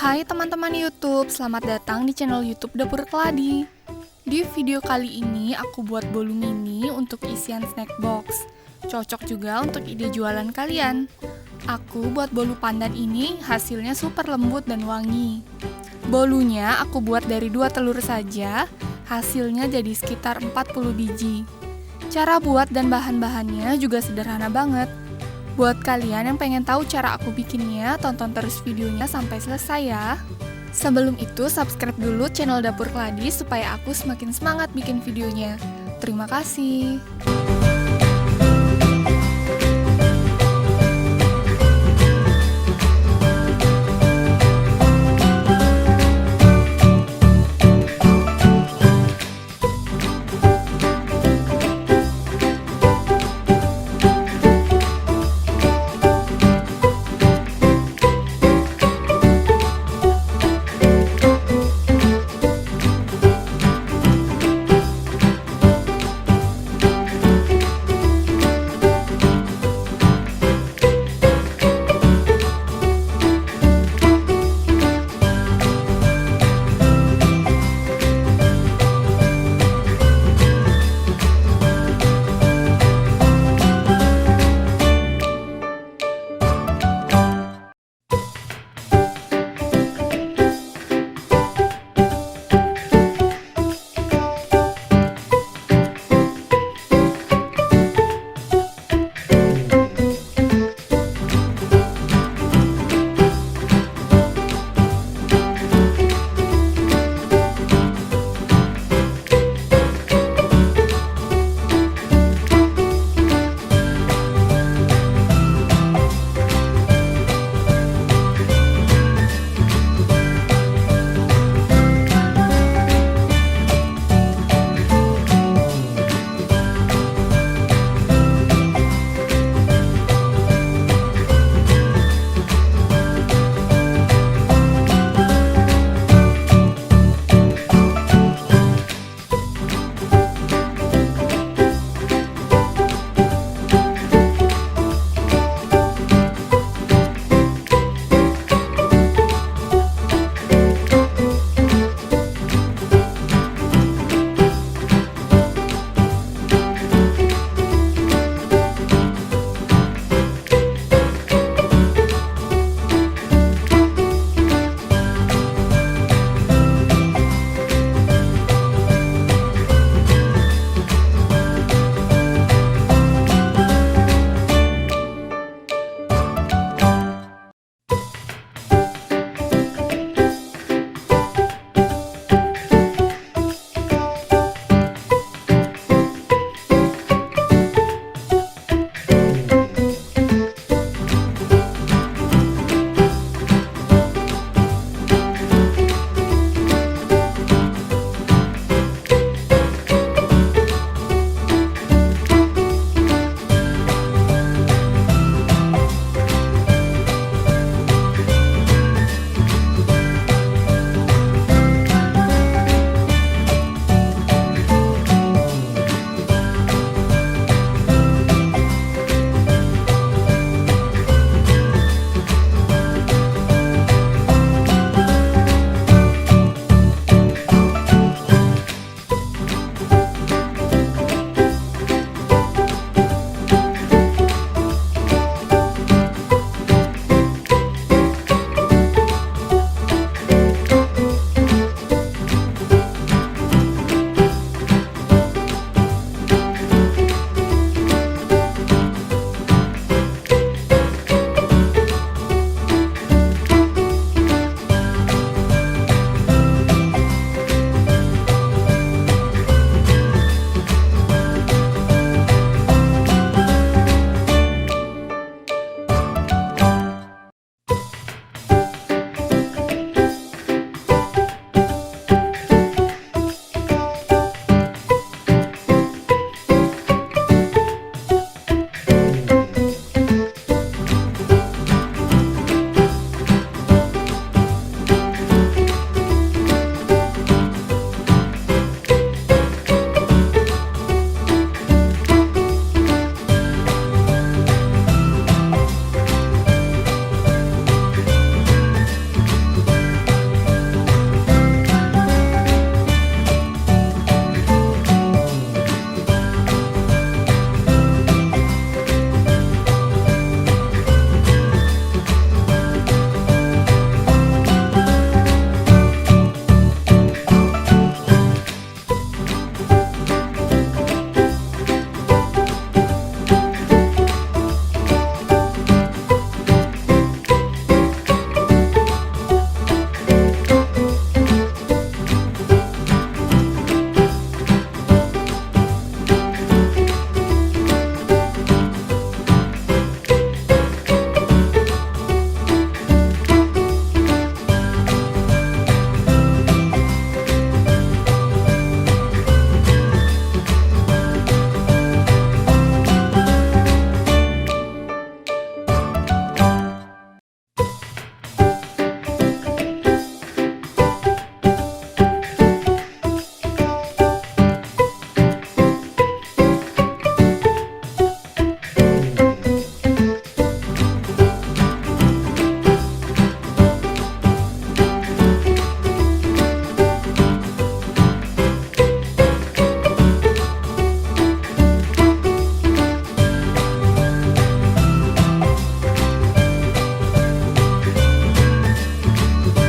Hai teman-teman YouTube, selamat datang di channel YouTube Dapur Keladi. Di video kali ini aku buat bolu mini untuk isian snack box. Cocok juga untuk ide jualan kalian. Aku buat bolu pandan ini hasilnya super lembut dan wangi. Bolunya aku buat dari 2 telur saja, hasilnya jadi sekitar 40 biji. Cara buat dan bahan-bahannya juga sederhana banget. Buat kalian yang pengen tahu cara aku bikinnya, tonton terus videonya sampai selesai ya. Sebelum itu, subscribe dulu channel Dapur Keladi supaya aku semakin semangat bikin videonya. Terima kasih.